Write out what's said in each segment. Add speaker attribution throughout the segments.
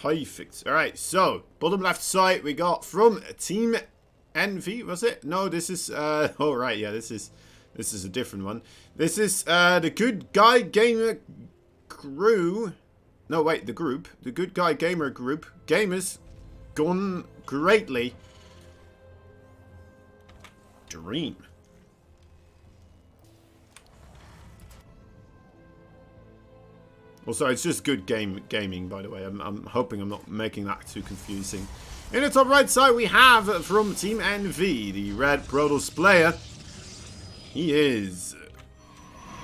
Speaker 1: Perfect. Alright, so, bottom left side, we got from Team Envy, was it? No, this is, oh right, yeah, this is a different one. This is, the Good Guy Gamer crew. No, wait, the group. The Good Guy Gamer group. Gamers gone greatly. Dream. Also, it's just good gaming, by the way. I'm hoping I'm not making that too confusing. In the top right side, we have from Team NV, the Red Protoss player. He is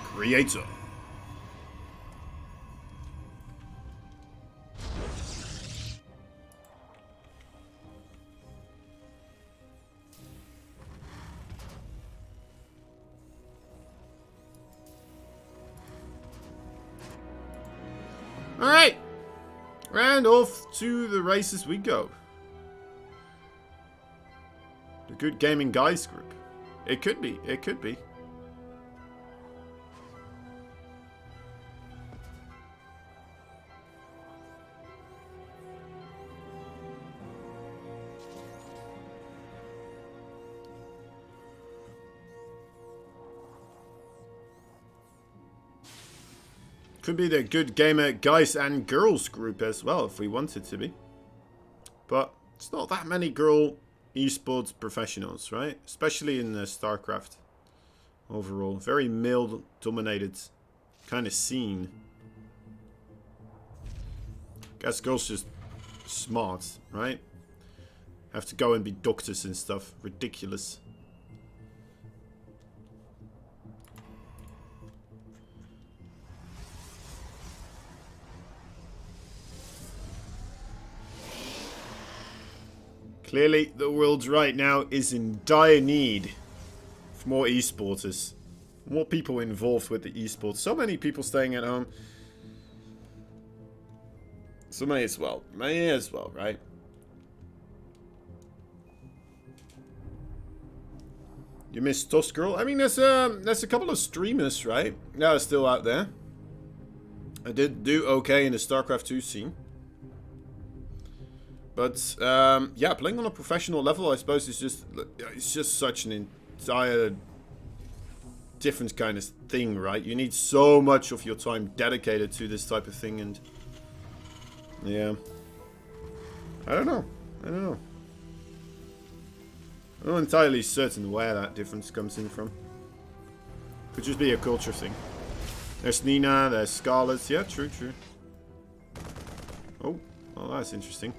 Speaker 1: Creator. Alright, and off to the races we go. The Good Gaming Guys group. It could be, it could be. Could be the Good Gamer Guys and Girls group as well, if we wanted to be. But it's not that many girl esports professionals, right? Especially in StarCraft. Overall, very male-dominated kind of scene. Guess girls just smart, right? Have to go and be doctors and stuff. Ridiculous. Clearly, the world right now is in dire need of more esporters. More people involved with the esports. So many people staying at home. So may as well. May as well, right? You missed Toss Girl? I mean, there's a couple of streamers, right? That are still out there. I did do okay in the StarCraft 2 scene. But, yeah, playing on a professional level, I suppose, it's just such an entire different kind of thing, right? You need so much of your time dedicated to this type of thing, and yeah. I don't know. I'm not entirely certain where that difference comes in from. Could just be a culture thing. There's Nina, there's Scarlet. Yeah, true. Oh, well, that's interesting.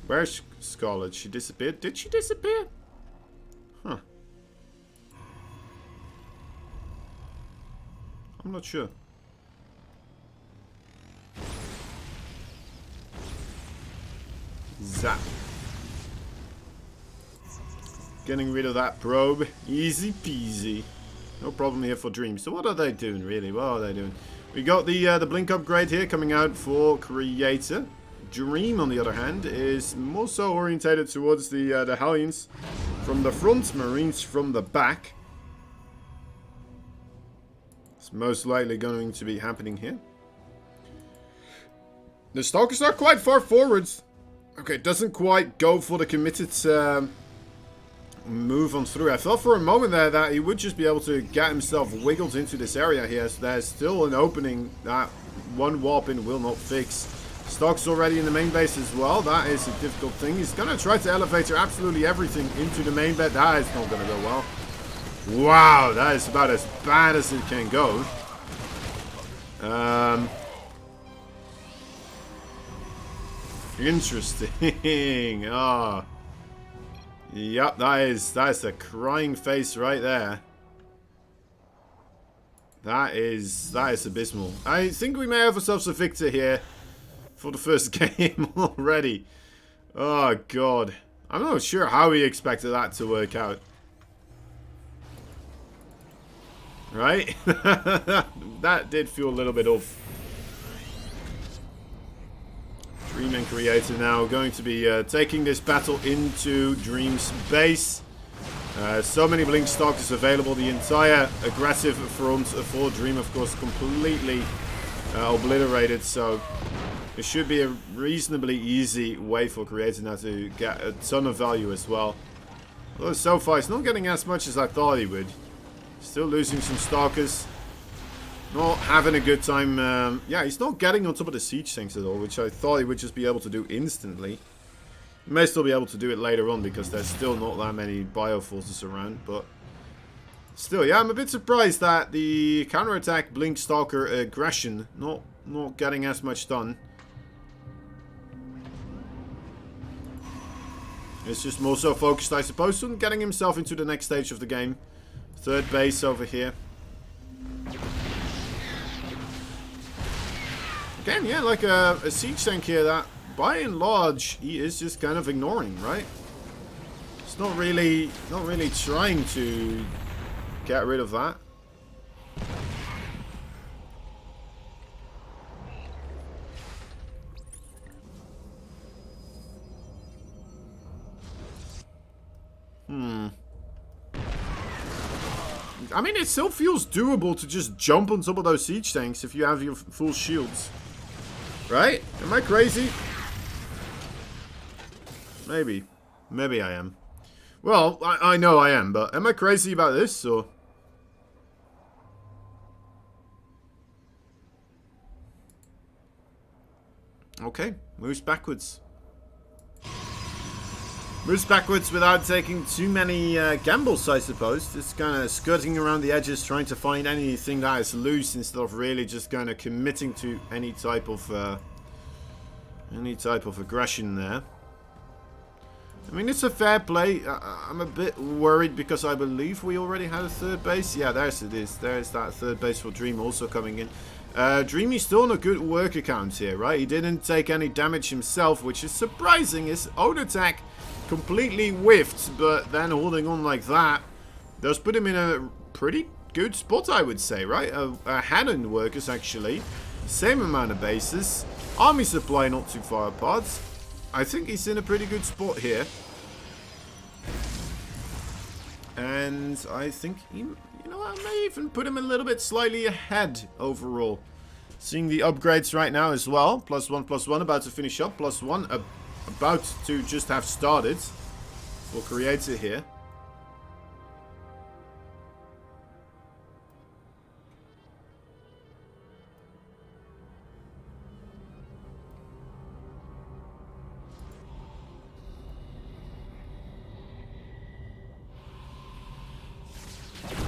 Speaker 1: Where's Scarlet? She disappeared? Did she disappear? Huh. I'm not sure. Zap. Getting rid of that probe. Easy peasy. No problem here for Dream. So what are they doing, really? What are they doing? We got the blink upgrade here coming out for Creator. Dream, on the other hand, is more so orientated towards the Hellions from the front, Marines from the back. It's most likely going to be happening here. The Stalkers are quite far forwards. Okay, doesn't quite go for the committed move on through. I thought for a moment there that he would just be able to get himself wiggled into this area here. So there's still an opening that one warp in will not fix. Stock's already in the main base as well. That is a difficult thing. He's going to try to elevate absolutely everything into the main base. That is not going to go well. Wow, that is about as bad as it can go. Interesting. Ah. Yep, that is a crying face right there. That is abysmal. I think we may have ourselves a victor here for the first game already. Oh god. I'm not sure how he expected that to work out. Right? That did feel a little bit off. Dream and Creator now going to be taking this battle into Dream's base. So many Blink Stalkers available. The entire aggressive front for Dream, of course, completely obliterated. So it should be a reasonably easy way for Creator now to get a ton of value as well. Although so far he's not getting as much as I thought he would. Still losing some Stalkers. Not having a good time. Yeah, he's not getting on top of the siege tanks at all, which I thought he would just be able to do instantly. He may still be able to do it later on because there's still not that many bioforces around, but still, yeah, I'm a bit surprised that the counterattack Blink Stalker aggression not getting as much done. It's just more so focused, I suppose, on getting himself into the next stage of the game. Third base over here. Again, yeah, like a siege tank here that, by and large, he is just kind of ignoring, right? It's not really trying to get rid of that. I mean, it still feels doable to just jump on top of those siege tanks if you have your full shields. Right? Am I crazy? Maybe. Maybe I am. Well, I know I am, but am I crazy about this, or? Okay, moves backwards. Moves backwards without taking too many gambles, I suppose. Just kind of skirting around the edges, trying to find anything that is loose instead of really just kind of committing to any type of aggression there. I mean, it's a fair play. I'm a bit worried because I believe we already had a third base. Yeah, there's it is. There's that third base for Dream also coming in. Dreamy's still on a good work account here, right? He didn't take any damage himself, which is surprising. His own attack completely whiffed, but then holding on like that does put him in a pretty good spot, I would say, right? A Hannon workers, actually. Same amount of bases. Army supply not too far apart. I think he's in a pretty good spot here. And I think, you know, I may even put him a little bit slightly ahead overall. Seeing the upgrades right now as well. +1/+1 about to finish up. +1 about to just have started. For Creator here.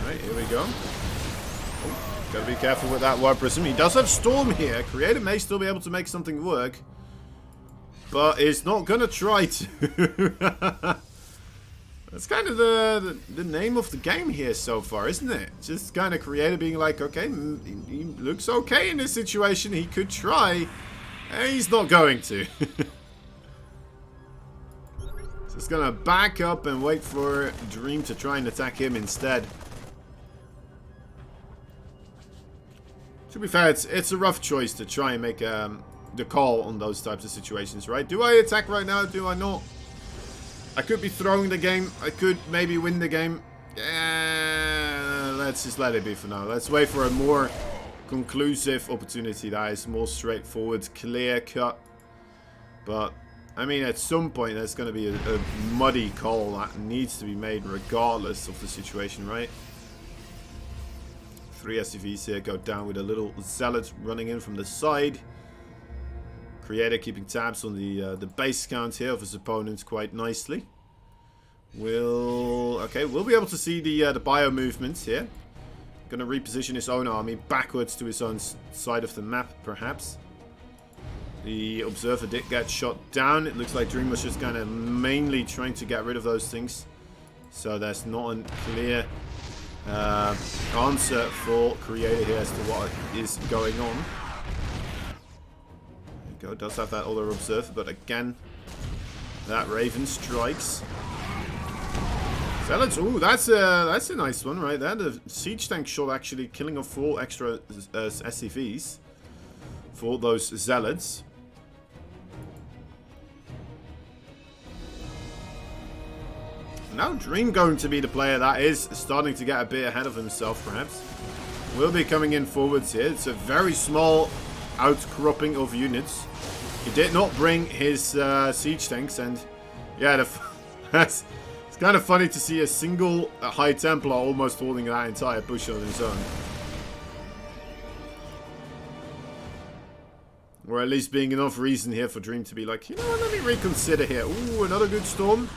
Speaker 1: Alright, here we go. Oh, gotta be careful with that Warp Prism. He does have Storm here. Creator may still be able to make something work. But it's not gonna try to. That's kind of the name of the game here so far, isn't it? Just kind of Creator being like, okay, he looks okay in this situation. He could try. And he's not going to. Just gonna back up and wait for Dream to try and attack him instead. To be fair, it's a rough choice to try and make the call on those types of situations, right? Do I attack right now? Do I not? I could be throwing the game. I could maybe win the game. Yeah, let's just let it be for now. Let's wait for a more conclusive opportunity that is more straightforward, clear cut. But I mean, at some point there's going to be a muddy call that needs to be made regardless of the situation, right? 3 SCVs here go down with a little Zealot running in from the side. Creator keeping tabs on the base count here of his opponents quite nicely. We'll be able to see the bio movements here. Going to reposition his own army backwards to his own side of the map, perhaps. The Observer did get shot down. It looks like Dream was just kind of mainly trying to get rid of those things. So there's not a clear answer for Creator here as to what is going on. There you go, does have that other Observer, but again, that Raven strikes. Zealots, ooh, that's a nice one right there. The siege tank shot actually killing off 4 extra SCVs for those zealots. Now Dream going to be the player that is starting to get a bit ahead of himself, perhaps. Will be coming in forwards here. It's a very small outcropping of units. He did not bring his siege tanks, and yeah, it's kind of funny to see a single High Templar almost holding that entire push on his own. Or at least being enough reason here for Dream to be like, you know what, let me reconsider here. Ooh, another good storm.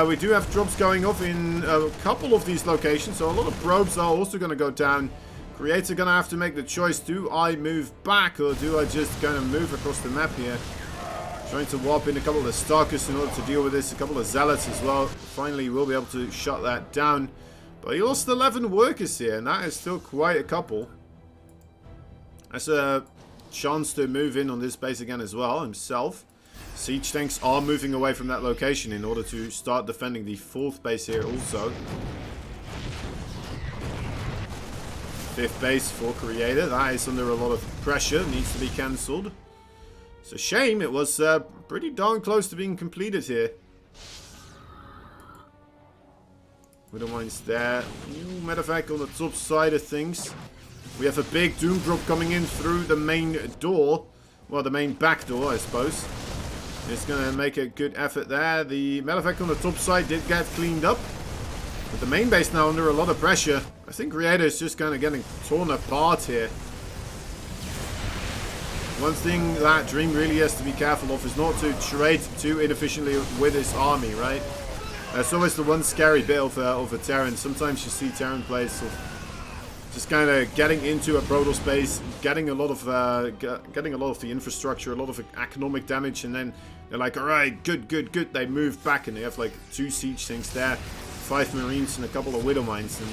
Speaker 1: We do have drops going off in a couple of these locations, so a lot of probes are also going to go down. Creator going to have to make the choice. Do I move back, or do I just kind of move across the map here? Trying to warp in a couple of the Stalkers in order to deal with this. A couple of Zealots as well. Finally, we'll be able to shut that down. But he lost 11 workers here, and that is still quite a couple. That's a chance to move in on this base again as well, himself. Siege tanks are moving away from that location in order to start defending the 4th base here also. 5th base for Creator. That is under a lot of pressure. Needs to be cancelled. It's a shame. It was pretty darn close to being completed here. Widow mines there. Ooh, matter of fact, on the top side of things, we have a big Doom drop coming in through the main door. Well, the main back door, I suppose. It's going to make a good effort there. The matter of fact, on the top side did get cleaned up. But the main base now under a lot of pressure. I think Creator is just kind of getting torn apart here. One thing that Dream really has to be careful of is not to trade too inefficiently with his army, right? That's always the one scary bit of a Terran. Sometimes you see Terran players sort of just kind of getting into a Brodal space, getting a lot of the infrastructure, a lot of economic damage, and then they're like, all right, good. They move back, and they have like 2 siege tanks there, 5 Marines, and a couple of Widow mines. And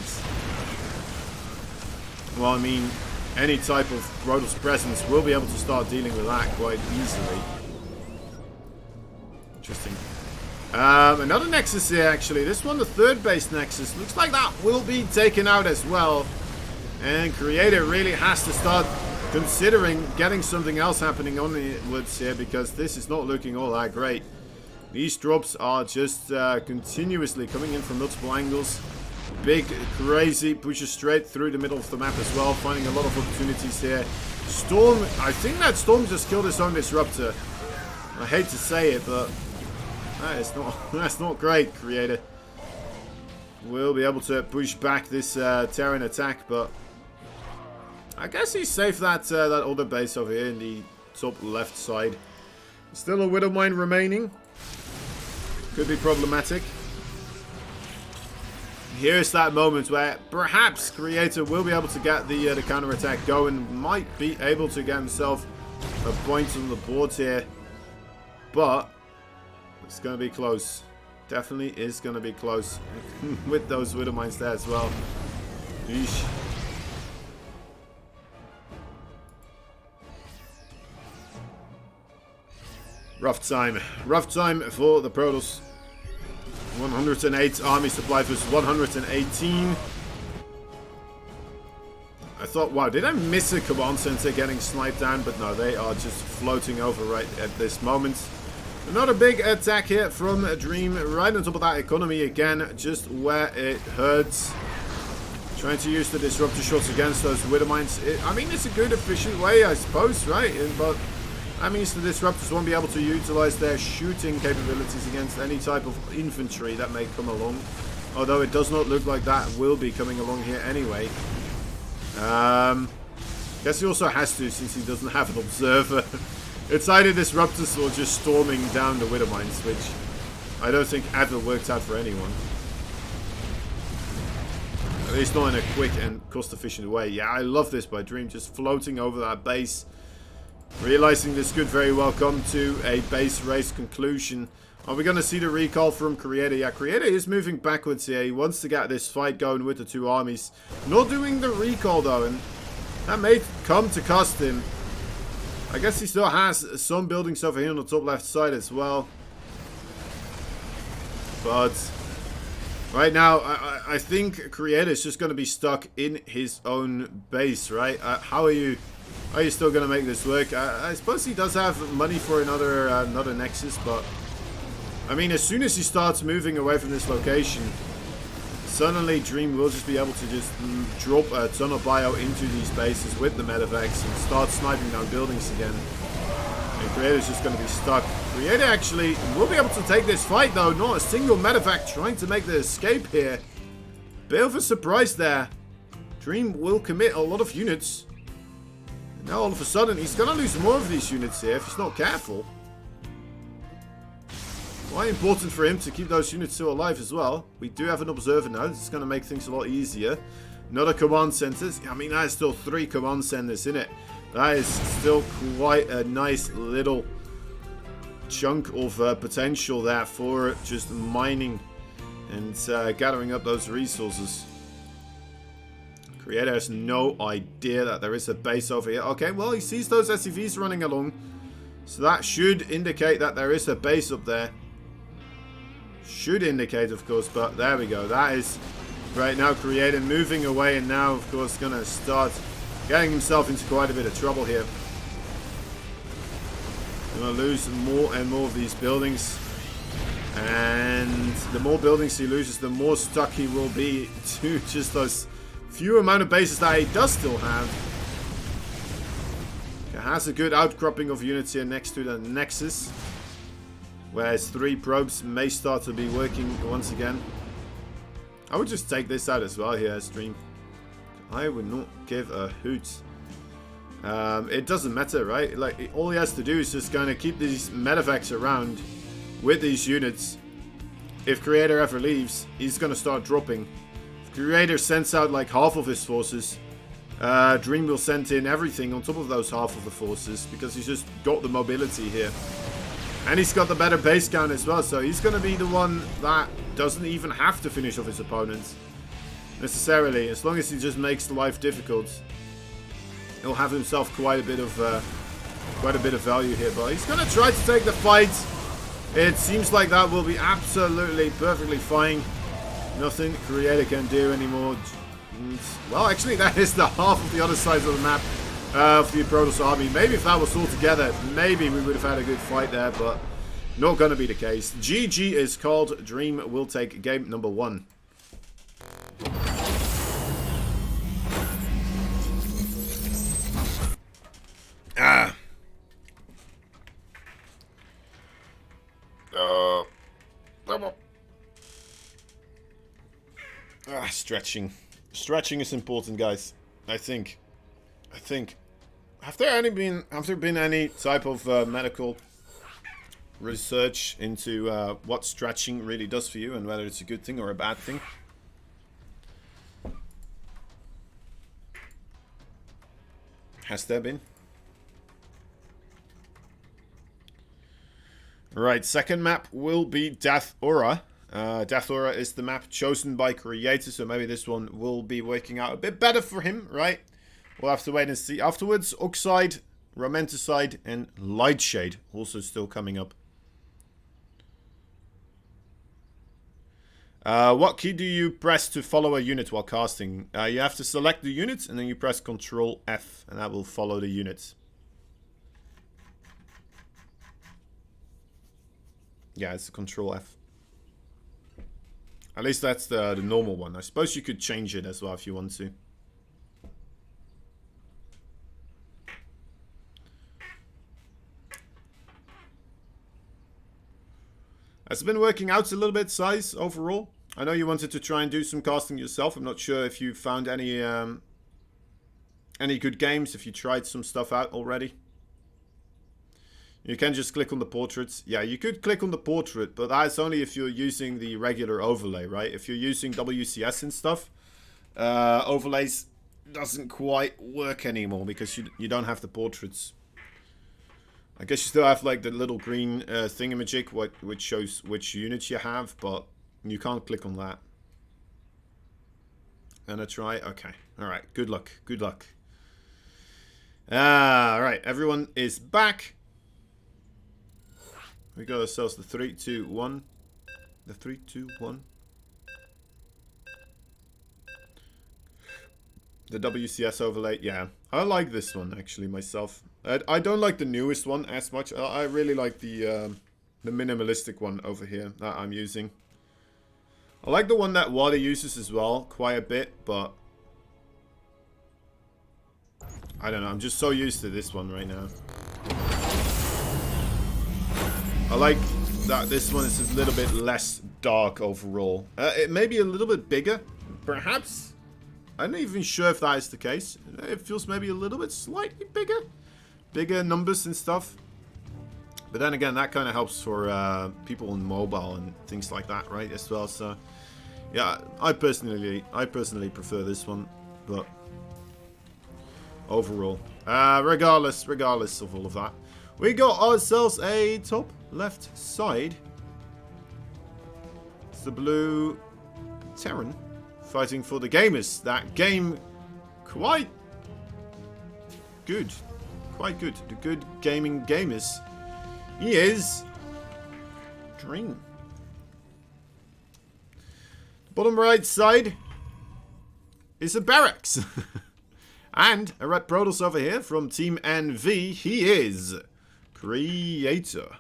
Speaker 1: well, I mean, any type of Brodal's presence will be able to start dealing with that quite easily. Interesting. Another Nexus here, actually. This one, the 3rd base Nexus. Looks like that will be taken out as well. And Creator really has to start considering getting something else happening on the woods here, because this is not looking all that great. These drops are just continuously coming in from multiple angles. Big, crazy pushes straight through the middle of the map as well, finding a lot of opportunities here. Storm, I think that Storm just killed his own Disruptor. I hate to say it, but that's not great, Creator. We'll be able to push back this Terran attack, but I guess he's safe that other base over here in the top left side. Still a Widow mine remaining. Could be problematic. Here's that moment where perhaps Creator will be able to get the counter-attack going. Might be able to get himself a point on the board here. But it's going to be close. Definitely is going to be close. With those Widow mines there as well. Yeesh. Rough time. Rough time for the Protoss. 108 army supply versus 118. I thought, wow, did I miss a command center getting sniped down? But no, they are just floating over right at this moment. Another big attack here from Dream, right on top of that economy again, just where it hurts. Trying to use the disruptor shots against those Widow mines. I mean, it's a good, efficient way, I suppose, right? But that means the disruptors won't be able to utilize their shooting capabilities against any type of infantry that may come along. Although it does not look like that will be coming along here anyway. Guess he also has to, since he doesn't have an observer. It's either disruptors or just storming down the Widow mines, which I don't think ever worked out for anyone. At least not in a quick and cost-efficient way. Yeah, I love this by Dream, just floating over that base. Realizing this could very well come to a base race conclusion. Are we going to see the recall from Creator? Yeah, Creator is moving backwards here. He wants to get this fight going with the 2 armies. Not doing the recall though, and that may come to cost him. I guess he still has some buildings over here on the top left side as well. But Right now, I think Creator is just going to be stuck in his own base, right? How are you still going to make this work? I suppose he does have money for another Nexus, but I mean, as soon as he starts moving away from this location, suddenly Dream will just be able to just drop a ton of bio into these bases with the medevacs and start sniping down buildings again. And Creator's just going to be stuck. Creator actually will be able to take this fight though. Not a single medevac trying to make the escape here. Bit of a surprise there. Dream will commit a lot of units. And now all of a sudden he's going to lose more of these units here if he's not careful. Quite important for him to keep those units still alive as well. We do have an observer now. This is going to make things a lot easier. Another command centers. I mean, that is still 3 command centers in it. That is still quite a nice little chunk of potential there for just mining and gathering up those resources. Creator has no idea that there is a base over here. Okay, well, he sees those SCVs running along. So that should indicate that there is a base up there. Should indicate, of course, but there we go. That is right now Creator moving away and now, of course, going to start getting himself into quite a bit of trouble here. Going to lose more and more of these buildings. And the more buildings he loses, the more stuck he will be to just those few amount of bases that he does still have. He has a good outcropping of units here next to the Nexus. Whereas 3 probes may start to be working once again. I would just take this out as well here, Stream. I would not give a hoot. It doesn't matter, right? Like, all he has to do is just kind of keep these medevacs around with these units. If Creator ever leaves, he's going to start dropping. If Creator sends out like half of his forces, Dream will send in everything on top of those half of the forces because he's just got the mobility here. And he's got the better base count as well, so he's going to be the one that doesn't even have to finish off his opponents. Necessarily, as long as he just makes life difficult. He'll have himself quite a bit of value here, but he's going to try to take the fight. It seems like that will be absolutely perfectly fine. Nothing Creator can do anymore. Well, actually, that is the half of the other side of the map. Of the Protoss army. Maybe if that was all together, maybe we would have had a good fight there, but not going to be the case. GG is called. Dream will take game number 1. Stretching. Stretching is important, guys. I think. Have there been any type of medical research into what stretching really does for you and whether it's a good thing or a bad thing? Has there been? Right, second map will be Death Aura. Death Aura is the map chosen by Creator, so maybe this one will be working out a bit better for him, right? We'll have to wait and see. Afterwards, Oxide, Romanticide, and Lightshade also still coming up. What key do you press to follow a unit while casting? You have to select the unit, and then you press Ctrl F, and that will follow the unit. Yeah, it's Ctrl F. At least that's the normal one. I suppose you could change it as well if you want to. Has it been working out a little bit, Size, overall? I know you wanted to try and do some casting yourself. I'm not sure if you found any good games, if you tried some stuff out already. You can just click on the portraits. Yeah, you could click on the portrait, but that's only if you're using the regular overlay, right? If you're using WCS and stuff, overlays doesn't quite work anymore because you don't have the portraits. I guess you still have like the little green thingamajig which shows which units you have, but you can't click on that. Gonna try? Okay. Alright, good luck. Good luck. Alright, everyone is back. We got ourselves the 3, 2, 1. The 3, 2, 1. The WCS overlay, yeah. I like this one, actually, myself. I don't like the newest one as much. I really like the minimalistic one over here that I'm using. I like the one that Water uses as well, quite a bit, but I don't know. I'm just so used to this one right now. I like that this one is a little bit less dark overall. It may be a little bit bigger, perhaps. I'm not even sure if that is the case. It feels maybe a little bit slightly bigger. Bigger numbers and stuff. But then again, that kind of helps for people on mobile and things like that, right, as well. So, yeah, I personally prefer this one. But overall, regardless of all of that, we got ourselves a top left side. It's the blue Terran fighting for the gamers. That game quite good. Quite good. The good gaming gamers. He is Dream. Bottom right side is a barracks. And a red Protoss over here from Team NV. He is Creator.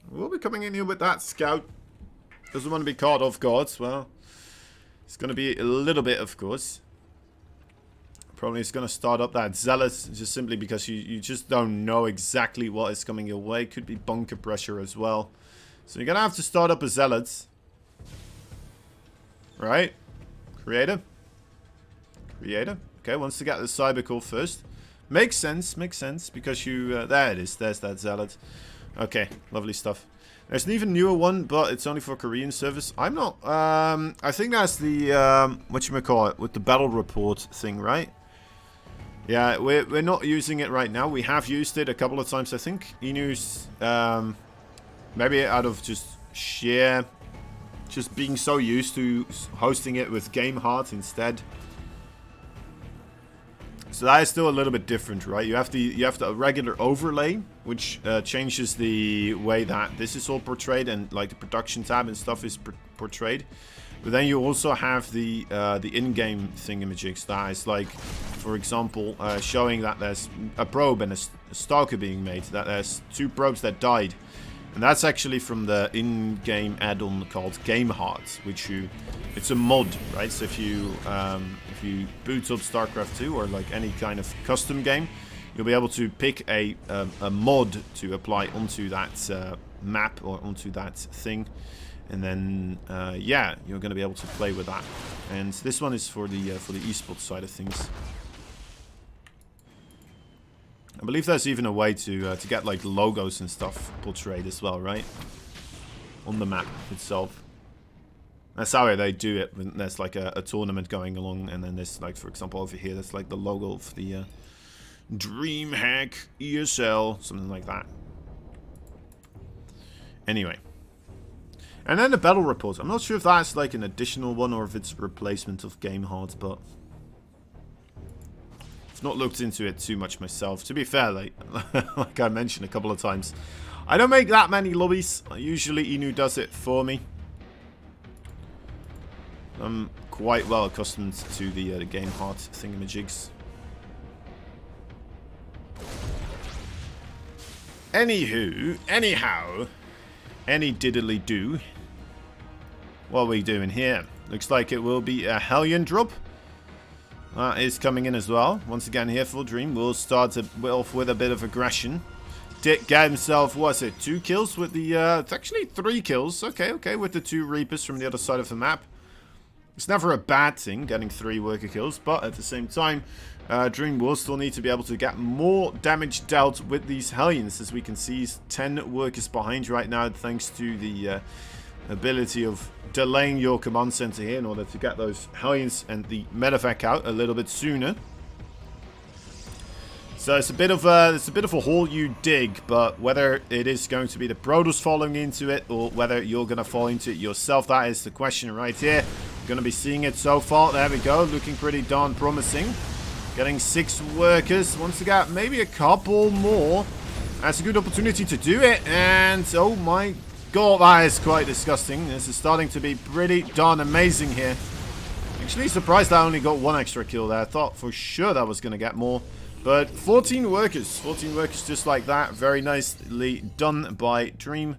Speaker 1: We'll be coming in here with that scout. Doesn't want to be caught off guard. Well, it's going to be a little bit, of course. Probably it's going to start up that Zealot, just simply because you just don't know exactly what is coming your way. Could be bunker pressure as well. So you're going to have to start up a Zealot. Right? Creator. Okay, wants to get the Cyber Core first. Makes sense, because you... there it is, there's that Zealot. Okay, lovely stuff. There's an even newer one, but it's only for Korean service. I'm not... I think that's the... whatchamacallit, with the battle report thing, right? Yeah, we're not using it right now. We have used it a couple of times, I think. Inu's... maybe out of just sheer... just being so used to hosting it with GameHeart instead. So that is still a little bit different, right? You have the regular overlay, which changes the way that this is all portrayed, and like the production tab and stuff is portrayed. But then you also have the in-game thingamajigs. That is like, for example, showing that there's a probe and a stalker being made. That there's 2 probes that died. And that's actually from the in-game add-on called GameHeart, which it's a mod, right? So if you boot up StarCraft 2 or like any kind of custom game, you'll be able to pick a mod to apply onto that map or onto that thing, and then yeah, you're going to be able to play with that. And this one is for the esports side of things. I believe there's even a way to get like logos and stuff portrayed as well, right? On the map itself. That's how they do it when there's like a tournament going along, and then there's like, for example, over here, there's like the logo of the DreamHack ESL, something like that. Anyway. And then the battle reports. I'm not sure if that's like an additional one or if it's a replacement of GameHeart, but I've not looked into it too much myself. To be fair, like I mentioned a couple of times, I don't make that many lobbies. Usually Inu does it for me. I'm quite well accustomed to the GameHeart thingamajigs. Anyhow, any diddly do. What are we doing here? Looks like it will be a Hellion drop. Is coming in as well. Once again, here for Dream. We'll start off with a bit of aggression. Dick got himself, was it 2 kills with the... it's actually 3 kills. Okay, with the 2 Reapers from the other side of the map. It's never a bad thing, getting 3 worker kills, but at the same time, Dream will still need to be able to get more damage dealt with these Hellions. As we can see, he's 10 workers behind right now, thanks to the ability of delaying your command center here in order to get those Hellions and the medevac out a little bit sooner. So it's a bit of a hole you dig, but whether it is going to be the Protoss falling into it or whether you're going to fall into it yourself, that is the question right here. We're going to be seeing it so far. There we go, looking pretty darn promising. Getting 6 workers. Once again, maybe a couple more. That's a good opportunity to do it. And oh my God, that is quite disgusting. This is starting to be pretty darn amazing here. Actually surprised I only got one extra kill there. I thought for sure that was going to get more. But 14 workers. 14 workers just like that. Very nicely done by Dream.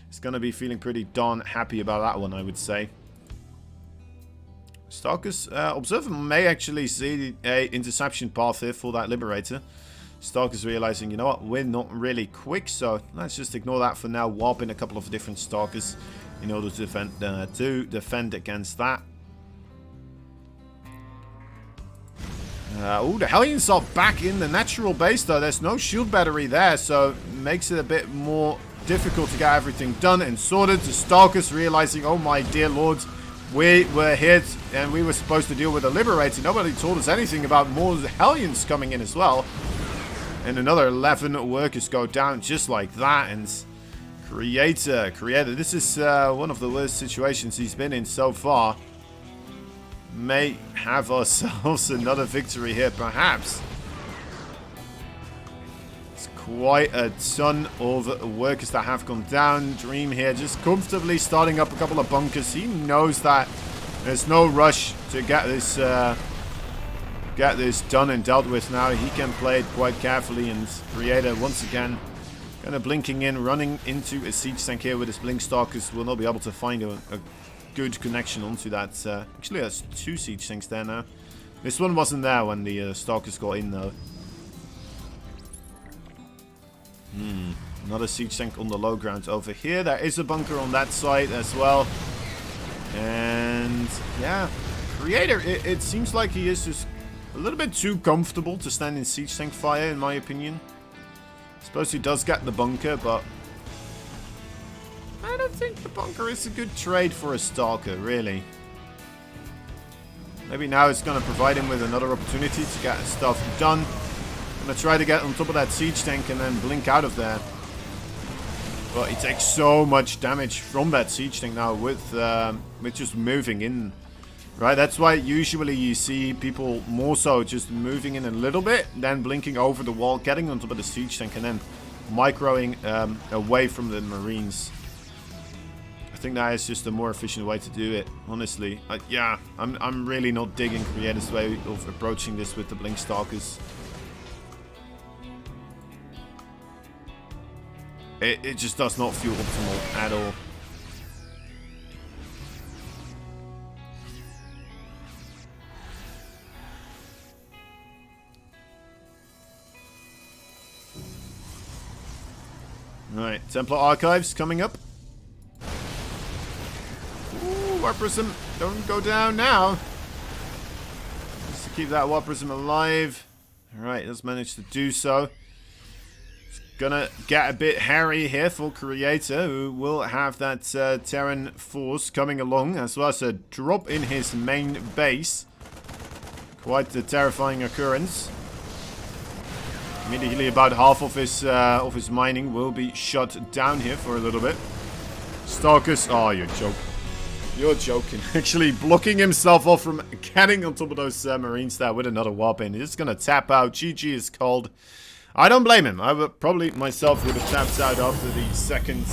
Speaker 1: He's going to be feeling pretty darn happy about that one, I would say. Stalker's Observer may actually see a interception path here for that Liberator. Stalker's realizing, you know what, we're not really quick, so let's just ignore that for now. Warp in a couple of different Stalkers in order to defend against that. Oh, the Hellions are back in the natural base, though. There's no shield battery there, so it makes it a bit more difficult to get everything done and sorted. The Stalkers realizing, oh my dear lord, we were hit and we were supposed to deal with a Liberator. Nobody told us anything about more Hellions coming in as well. And another 11 workers go down just like that. And Creator, this is one of the worst situations he's been in so far. May have ourselves another victory here, perhaps. It's quite a ton of workers that have gone down. Dream here just comfortably starting up a couple of bunkers. He knows that there's no rush to get this done and dealt with now. He can play it quite carefully, and Creator once again kind of blinking in, running into a siege tank here with his blink stalkers. Will not be able to find a good connection onto that. Actually, there's two siege tanks there now. This one wasn't there when the stalkers got in, though. Another siege tank on the low ground over here. There is a bunker on that side as well. And yeah, Creator, it seems like he is just a little bit too comfortable to stand in siege tank fire, in my opinion. I suppose he does get the bunker, but I don't think the bunker is a good trade for a Stalker, really. Maybe now it's going to provide him with another opportunity to get stuff done. I'm going to try to get on top of that siege tank and then blink out of there. But he takes so much damage from that siege tank now with just moving in. Right, that's why usually you see people more so just moving in a little bit, then blinking over the wall, getting on top of the siege tank, and then microing away from the Marines. I think that is just a more efficient way to do it, honestly. Yeah, I'm really not digging Creator's way of approaching this with the blink stalkers. It just does not feel optimal at all. Alright, Templar Archives coming up. Ooh, Warp Prism, don't go down now. Just to keep that Warp Prism alive. Alright, let's manage to do so. It's gonna get a bit hairy here for Creator, who will have that Terran force coming along, as well as a drop in his main base. Quite the terrifying occurrence. Immediately about half of his mining will be shut down here for a little bit. Stalkers, oh, you're joking. You're joking. Actually blocking himself off from getting on top of those Marines there with another warp in. He's just gonna tap out. GG is called. I don't blame him. I would probably myself would have tapped out after the second,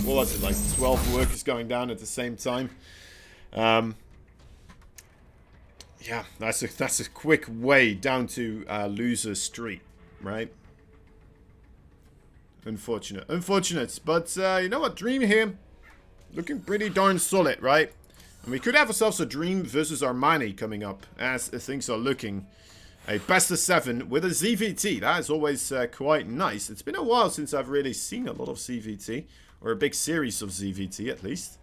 Speaker 1: what was it, like 12 workers going down at the same time. Yeah, that's a quick way down to loser street, right? Unfortunate, but you know what, Dream here, looking pretty darn solid, right? And we could have ourselves a Dream versus Armani coming up, as things are looking. A best of 7 with a ZVT, that is always quite nice. It's been a while since I've really seen a lot of ZVT, or a big series of ZVT at least.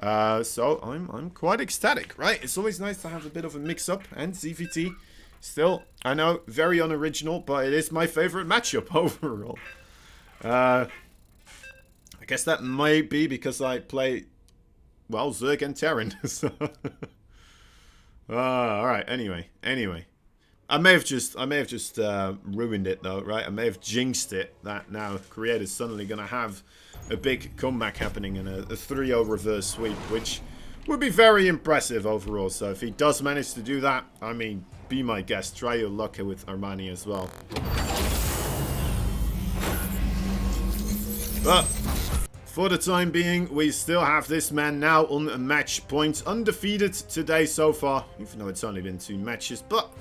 Speaker 1: So I'm quite ecstatic, right? It's always nice to have a bit of a mix-up, and ZVT, still, I know, very unoriginal, but it is my favorite matchup overall. I guess that might be because I play, well, Zerg and Terran. So alright, anyway. I may have just ruined it though, right? I may have jinxed it that now Creator's suddenly going to have a big comeback happening in a 3-0 reverse sweep, which would be very impressive overall. So if he does manage to do that, I mean, be my guest. Try your luck here with Armani as well. But For the time being, we still have this man now on match points. Undefeated today so far, even though it's only been 2 matches. But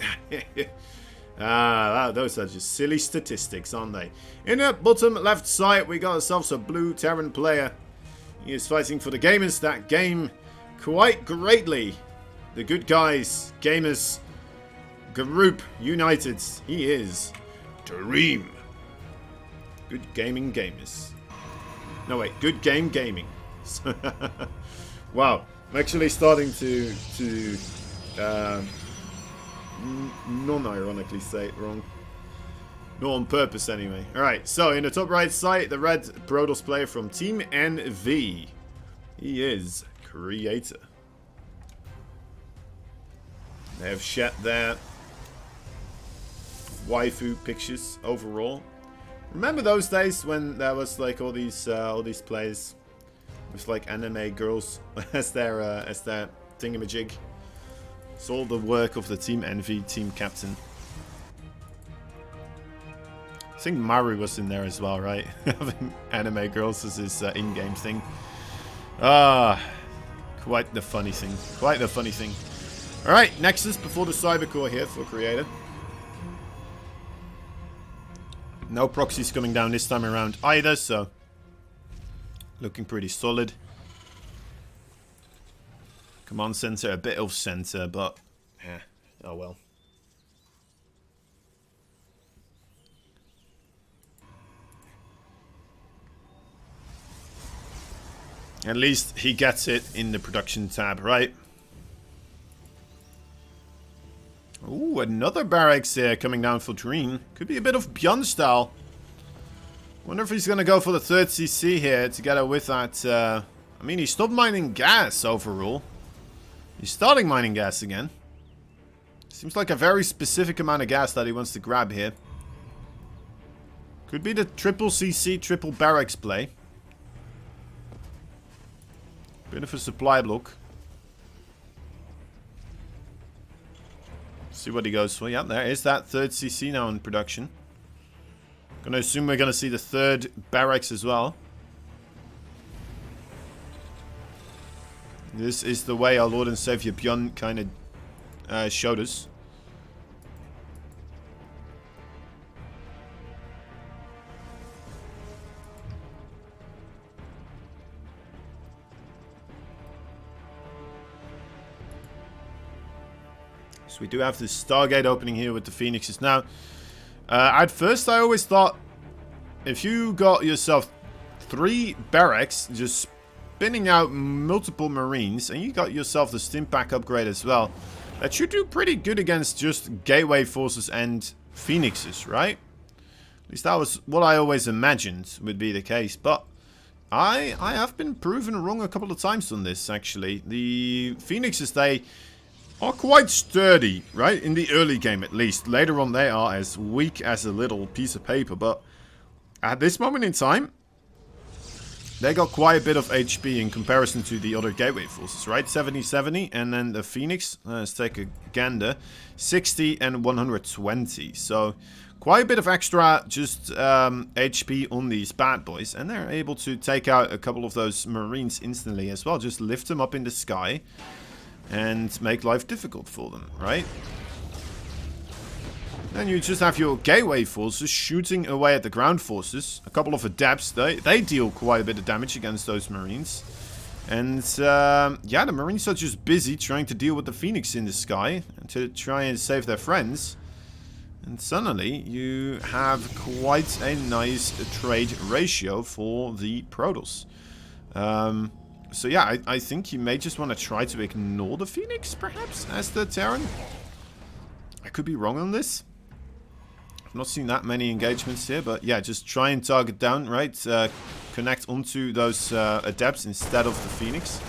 Speaker 1: those are just silly statistics, aren't they? In the bottom left side, we got ourselves a blue Terran player. He is fighting for the gamers that game quite greatly. The good guys, gamers, group united. He is Dream. Good gaming gamers. No wait, good game gaming. Wow, I'm actually starting to non-ironically say it wrong. Not on purpose anyway. Alright, so in the top right side, the red Protoss player from Team NV. He is Creator. They have shed their waifu pictures overall. Remember those days when there was like all these players with like anime girls as their thingamajig? It's all the work of the Team NV team captain. I think Maru was in there as well, right? Having anime girls as his in-game thing. Quite the funny thing. Quite the funny thing. Alright, Nexus before the Cybercore here for Creator. No proxies coming down this time around either, so looking pretty solid. Command center, a bit off center, but yeah, oh well. At least he gets it in the production tab, right? Ooh, another barracks here coming down for Dream. Could be a bit of Beyond style. Wonder if he's going to go for the 3rd CC here together with that. I mean, he stopped mining gas overall. He's starting mining gas again. Seems like a very specific amount of gas that he wants to grab here. Could be the triple CC, triple barracks play. Bit of a supply block. See what he goes for. Yep, there is that 3rd CC now in production. Gonna assume we're gonna see the 3rd barracks as well. This is the way our Lord and Savior Bjorn kind of showed us. So we do have the Stargate opening here with the Phoenixes. Now, at first I always thought if you got yourself 3 barracks, just spinning out multiple Marines, and you got yourself the Stim Pack upgrade as well, that should do pretty good against just Gateway Forces and Phoenixes, right? At least that was what I always imagined would be the case, but I have been proven wrong a couple of times on this, actually. The Phoenixes, they are quite sturdy, right? In the early game, at least. Later on, they are as weak as a little piece of paper. But at this moment in time, they got quite a bit of HP in comparison to the other Gateway Forces, right? 70-70. And then the Phoenix, let's take a gander, 60 and 120. So quite a bit of extra just HP on these bad boys. And they're able to take out a couple of those Marines instantly as well. Just lift them up in the sky and make life difficult for them, right? Then you just have your Gateway Forces shooting away at the ground forces. A couple of Adepts, they deal quite a bit of damage against those Marines. And yeah, the Marines are just busy trying to deal with the Phoenix in the sky and to try and save their friends. And suddenly you have quite a nice trade ratio for the Protoss. So yeah, I think you may just want to try to ignore the Phoenix, perhaps, as the Terran. I could be wrong on this. I've not seen that many engagements here, but yeah, just try and target down, right? Connect onto those Adepts instead of the Phoenix.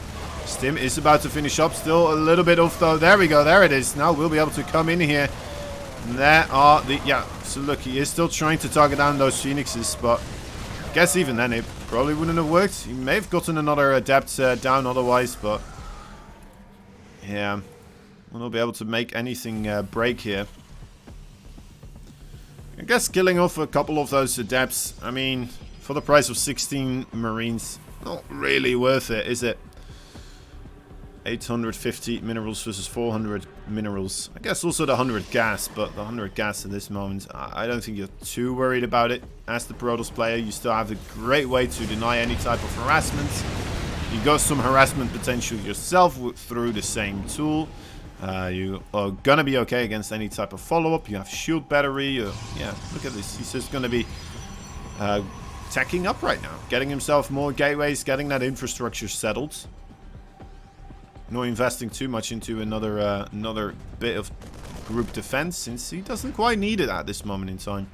Speaker 1: Stim is about to finish up, still a little bit off though. There we go, there it is. Now we'll be able to come in here. And there are the, yeah, so look, he is still trying to target down those Phoenixes, but I guess even then it probably wouldn't have worked. He may have gotten another Adept down otherwise, but yeah, we'll not be able to make anything break here. I guess killing off a couple of those Adepts, I mean, For the price of 16 Marines, not really worth it, is it? 850 minerals versus 400 minerals. I guess also the 100 gas, but the 100 gas at this moment, I don't think you're too worried about it. As the Protoss player, you still have a great way to deny any type of harassment. You got some harassment potential yourself through the same tool. You are gonna be okay against any type of follow-up. You have shield battery. Yeah, look at this. He's just gonna be tacking up right now, getting himself more gateways, getting that infrastructure settled. Not investing too much into another bit of group defense, since he doesn't quite need it at this moment in time.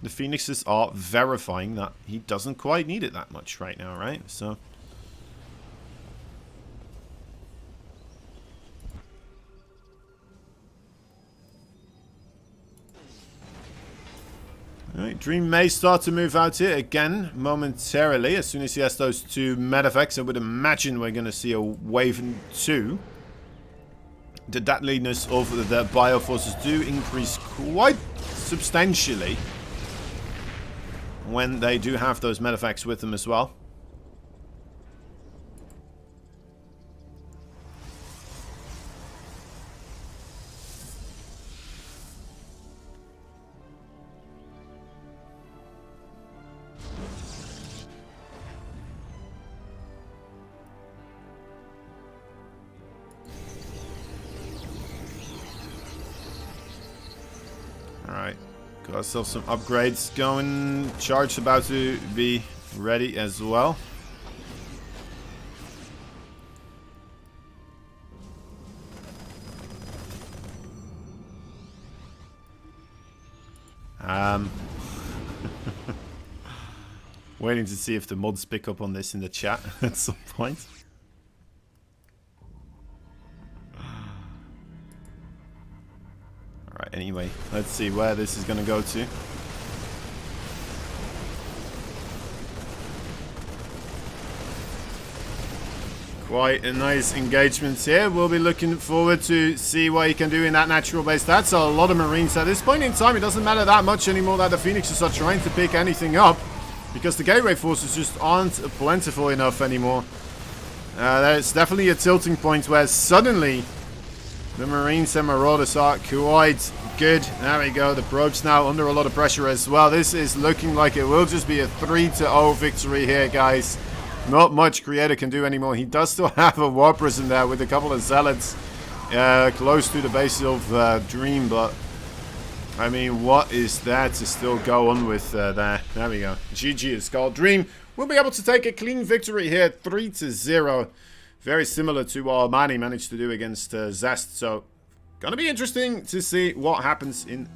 Speaker 1: The Phoenixes are verifying that he doesn't quite need it that much right now, right? So alright, Dream may start to move out here again momentarily. As soon as he has those two medeffects, I would imagine we're going to see a wave 2. The deadliness of the bioforces do increase quite substantially when they do have those medeffects with them as well. Alright, got ourselves some upgrades going. Charge about to be ready as well. Waiting to see if the mods pick up on this in the chat at some point. Alright, anyway, let's see where this is going to go to. Quite a nice engagement here. We'll be looking forward to see what he can do in that natural base. That's a lot of Marines. At this point in time, it doesn't matter that much anymore that the Phoenixes are trying to pick anything up, because the gateway forces just aren't plentiful enough anymore. There's definitely a tilting point where suddenly the Marines and Marauders are quite good. There we go. The Probes now under a lot of pressure as well. This is looking like it will just be a 3-0 victory here, guys. Not much Creator can do anymore. He does still have a War Prism there with a couple of Zealots close to the base of Dream, but I mean, what is there to still go on with there? There we go. GG is called. Dream will be able to take a clean victory here, 3-0. Very similar to what Armani managed to do against Zest. So, gonna be interesting to see what happens in